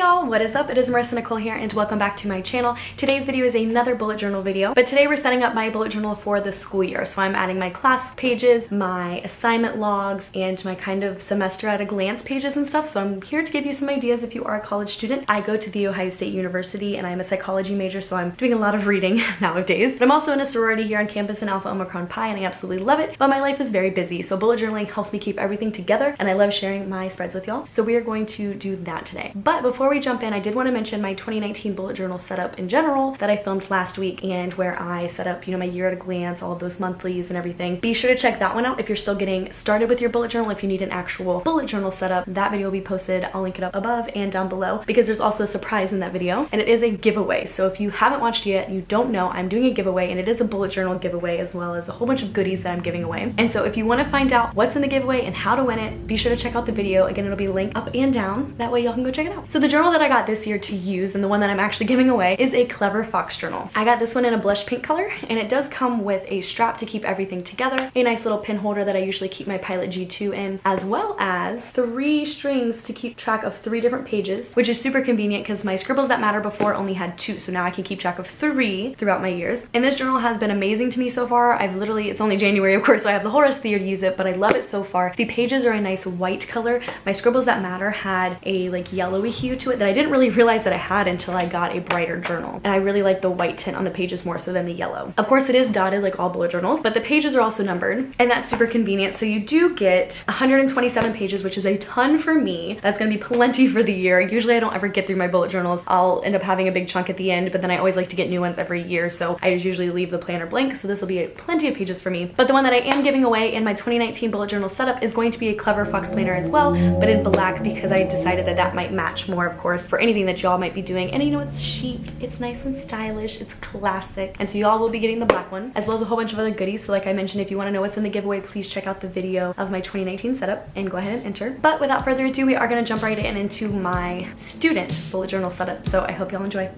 y'all, what is up? It is Marissa Nicole here and welcome back to my channel. Today's video is another bullet journal video, but today we're setting up my bullet journal for the school year. So I'm adding my class pages, my assignment logs, and my kind of semester at a glance pages and stuff. So I'm here to give you some ideas if you are a college student. I go to The Ohio State University and I'm a psychology major, so I'm doing a lot of reading nowadays. But I'm also in a sorority here on campus in Alpha Omicron Pi and I absolutely love it, but my life is very busy. So bullet journaling helps me keep everything together and I love sharing my spreads with y'all. So we are going to do that today. But before we jump in, I did want to mention my 2019 bullet journal setup in general that I filmed last week, and where I set up, my year at a glance, all of those monthlies and everything. Be sure to check that one out if you're still getting started with your bullet journal. If you need an actual bullet journal setup, that video will be posted. I'll link it up above and down below because there's also a surprise in that video, and it is a giveaway. So if you haven't watched it yet, you don't know, I'm doing a giveaway, and it is a bullet journal giveaway as well as a whole bunch of goodies that I'm giving away. And so if you want to find out what's in the giveaway and how to win it, be sure to check out the video. Again, it'll be linked up and down. That way y'all can go check it out. So the journal that I got this year to use, and the one that I'm actually giving away, is a Clever Fox journal. I got this one in a blush pink color, and it does come with a strap to keep everything together, a nice little pin holder that I usually keep my Pilot G2 in, as well as 3 strings to keep track of 3 different pages, which is super convenient because my Scribbles That Matter before only had 2, so now I can keep track of 3 throughout my years. And this journal has been amazing to me so far. It's only January, of course, so I have the whole rest of the year to use it, but I love it so far. The pages are a nice white color. My Scribbles That Matter had a yellowy hue to it that I didn't really realize that I had until I got a brighter journal. And I really like the white tint on the pages more so than the yellow. Of course, it is dotted like all bullet journals, but the pages are also numbered, and that's super convenient. So you do get 127 pages, which is a ton for me. That's gonna be plenty for the year. Usually I don't ever get through my bullet journals. I'll end up having a big chunk at the end, but then I always like to get new ones every year, so I usually leave the planner blank, so this will be plenty of pages for me. But the one that I am giving away in my 2019 bullet journal setup is going to be a Clever Fox planner as well, but in black, because I decided that that might match more, of course, for anything that y'all might be doing. And it's chic, it's nice and stylish, it's classic, and so y'all will be getting the black one, as well as a whole bunch of other goodies. So like I mentioned, if you want to know what's in the giveaway, please check out the video of my 2019 setup and go ahead and enter. But without further ado, we are going to jump right in into my student bullet journal setup, so I hope y'all enjoy.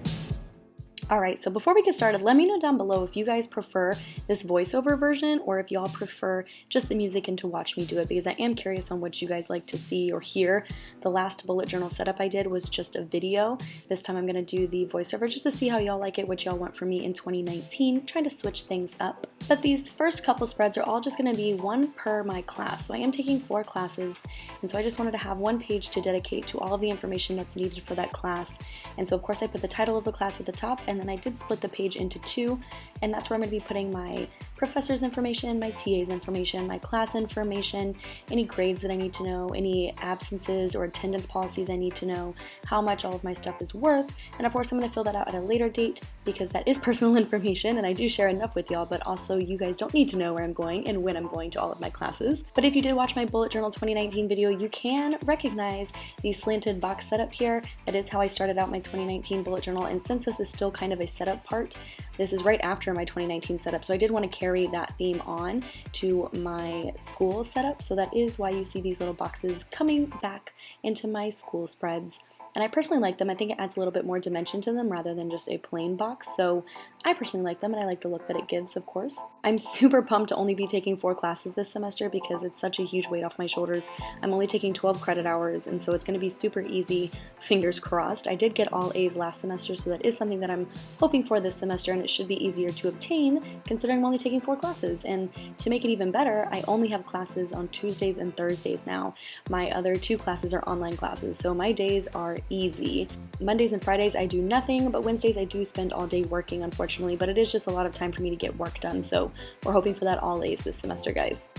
Alright, so before we get started, let me know down below if you guys prefer this voiceover version or if y'all prefer just the music and to watch me do it, because I am curious on what you guys like to see or hear. The last bullet journal setup I did was just a video. This time I'm going to do the voiceover just to see how y'all like it, what y'all want from me in 2019, trying to switch things up. But these first couple spreads are all just going to be one per my class. So I am taking 4 classes, and so I just wanted to have one page to dedicate to all of the information that's needed for that class. And so of course I put the title of the class at the top, and then I did split the page into 2, and that's where I'm going to be putting my professor's information, my TA's information, my class information, any grades that I need to know, any absences or attendance policies I need to know, how much all of my stuff is worth, and of course I'm going to fill that out at a later date because that is personal information and I do share enough with y'all, but also you guys don't need to know where I'm going and when I'm going to all of my classes. But if you did watch my bullet journal 2019 video, you can recognize the slanted box setup here. That is how I started out my 2019 bullet journal, and since this is still kind of a setup part, this is right after my 2019 setup, so I did want to carry that theme on to my school setup, so that is why you see these little boxes coming back into my school spreads. And I personally like them. I think it adds a little bit more dimension to them rather than just a plain box. So I personally like them and I like the look that it gives, of course. I'm super pumped to only be taking 4 classes this semester because it's such a huge weight off my shoulders. I'm only taking 12 credit hours, and so it's going to be super easy, fingers crossed. I did get all A's last semester, so that is something that I'm hoping for this semester, and it should be easier to obtain considering I'm only taking 4 classes. And to make it even better, I only have classes on Tuesdays and Thursdays now. My other 2 classes are online classes, so my days are easy. Mondays and Fridays I do nothing, but Wednesdays I do spend all day working, unfortunately, but it is just a lot of time for me to get work done, so we're hoping for that all A's this semester, guys.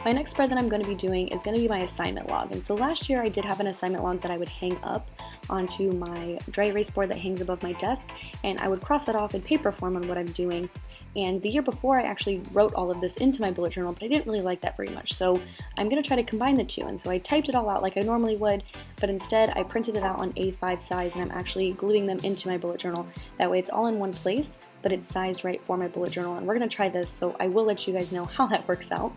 My next spread that I'm going to be doing is going to be my assignment log. And so last year I did have an assignment log that I would hang up onto my dry erase board that hangs above my desk, and I would cross that off in paper form on what I'm doing. And the year before I actually wrote all of this into my bullet journal, but I didn't really like that very much. So I'm going to try to combine the 2. And so I typed it all out like I normally would, but instead I printed it out on A5 size, and I'm actually gluing them into my bullet journal. That way it's all in one place, but it's sized right for my bullet journal. And we're going to try this, so I will let you guys know how that works out.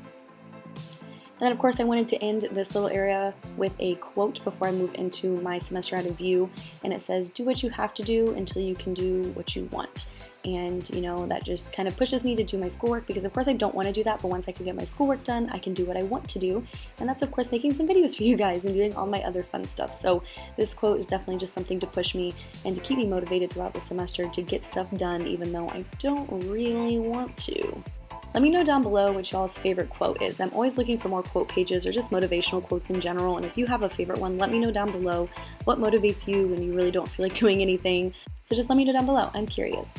And then of course I wanted to end this little area with a quote before I move into my semester out of view, and it says, do what you have to do until you can do what you want. And you know, that just kind of pushes me to do my schoolwork, because of course I don't want to do that, but once I can get my schoolwork done, I can do what I want to do, and that's of course making some videos for you guys and doing all my other fun stuff. So this quote is definitely just something to push me and to keep me motivated throughout the semester to get stuff done even though I don't really want to. Let me know down below what y'all's favorite quote is. I'm always looking for more quote pages or just motivational quotes in general, and if you have a favorite one, let me know down below. What motivates you when you really don't feel like doing anything? So just let me know down below. I'm curious.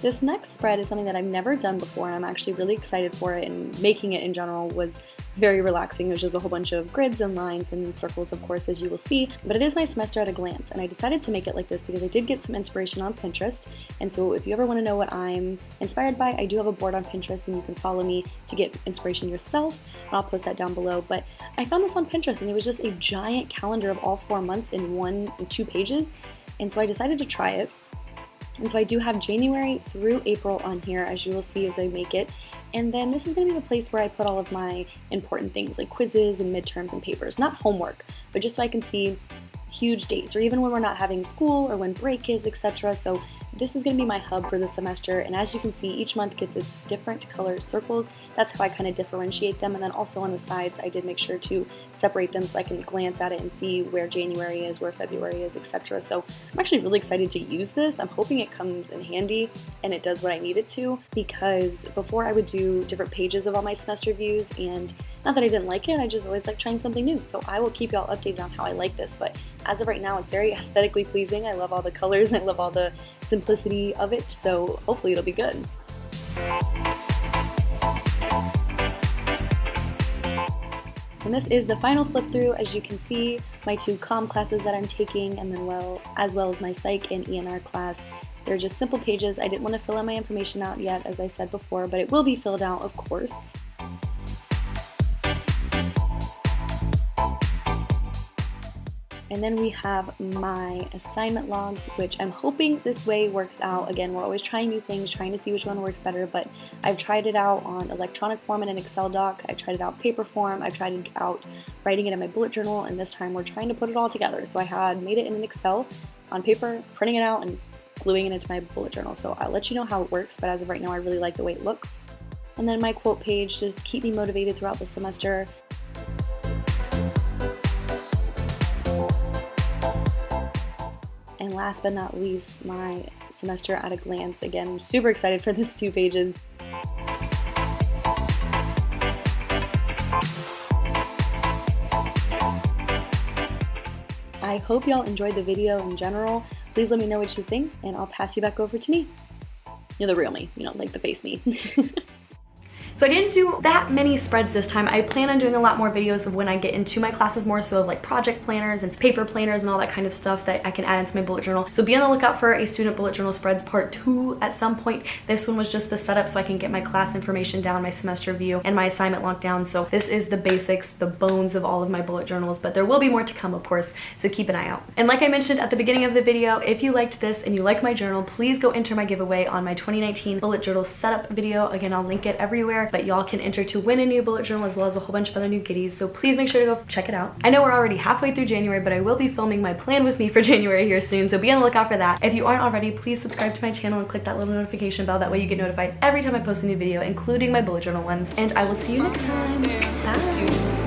This next spread is something that I've never done before, and I'm actually really excited for it, and making it in general was very relaxing. It was just a whole bunch of grids and lines and circles, of course, as you will see, but it is my semester at a glance, and I decided to make it like this because I did get some inspiration on Pinterest. And so if you ever want to know what I'm inspired by, I do have a board on Pinterest, and you can follow me to get inspiration yourself, and I'll post that down below. But I found this on Pinterest, and it was just a giant calendar of all 4 months in 2 pages, and so I decided to try it. And so I do have January through April on here, as you will see as I make it. And then this is going to be the place where I put all of my important things like quizzes and midterms and papers. Not homework, but just so I can see huge dates, or even when we're not having school or when break is, etc. So this is going to be my hub for the semester, and as you can see, each month gets its different color circles. That's how I kind of differentiate them, and then also on the sides I did make sure to separate them so I can glance at it and see where January is, where February is, etc. So I'm actually really excited to use this. I'm hoping it comes in handy and it does what I need it to, because before I would do different pages of all my semester views, and not that I didn't like it, I just always like trying something new. So I will keep y'all updated on how I like this, but as of right now it's very aesthetically pleasing. I love all the colors and I love all the simplicity of it, so hopefully it'll be good. And this is the final flip through. As you can see, my 2 comm classes that I'm taking, and then as well as my psych and ENR class. They're just simple pages. I didn't want to fill out my information out yet, as I said before, but it will be filled out, of course. And then we have my assignment logs, which I'm hoping this way works out. Again, we're always trying new things, trying to see which one works better, but I've tried it out on electronic form in an Excel doc, I've tried it out paper form, I've tried it out writing it in my bullet journal, and this time we're trying to put it all together. So I had made it in an Excel on paper, printing it out, and gluing it into my bullet journal. So I'll let you know how it works, but as of right now I really like the way it looks. And then my quote page, just keep me motivated throughout the semester. And last but not least, my semester at a glance. Again, I'm super excited for this 2 pages. I hope y'all enjoyed the video in general. Please let me know what you think, and I'll pass you back over to me. You're the real me, you know, like the face me. So I didn't do that many spreads this time. I plan on doing a lot more videos of when I get into my classes, more so of like project planners and paper planners and all that kind of stuff that I can add into my bullet journal. So be on the lookout for a student bullet journal spreads part 2 at some point. This one was just the setup so I can get my class information down, my semester view, and my assignment locked down. So this is the basics, the bones of all of my bullet journals, but there will be more to come, of course, so keep an eye out. And like I mentioned at the beginning of the video, if you liked this and you like my journal, please go enter my giveaway on my 2019 bullet journal setup video. Again, I'll link it everywhere, but y'all can enter to win a new bullet journal as well as a whole bunch of other new goodies, so please make sure to go check it out. I know we're already halfway through January, but I will be filming my plan with me for January here soon, so be on the lookout for that. If you aren't already, please subscribe to my channel and click that little notification bell. That way you get notified every time I post a new video, including my bullet journal ones. And I will see you next time. Bye!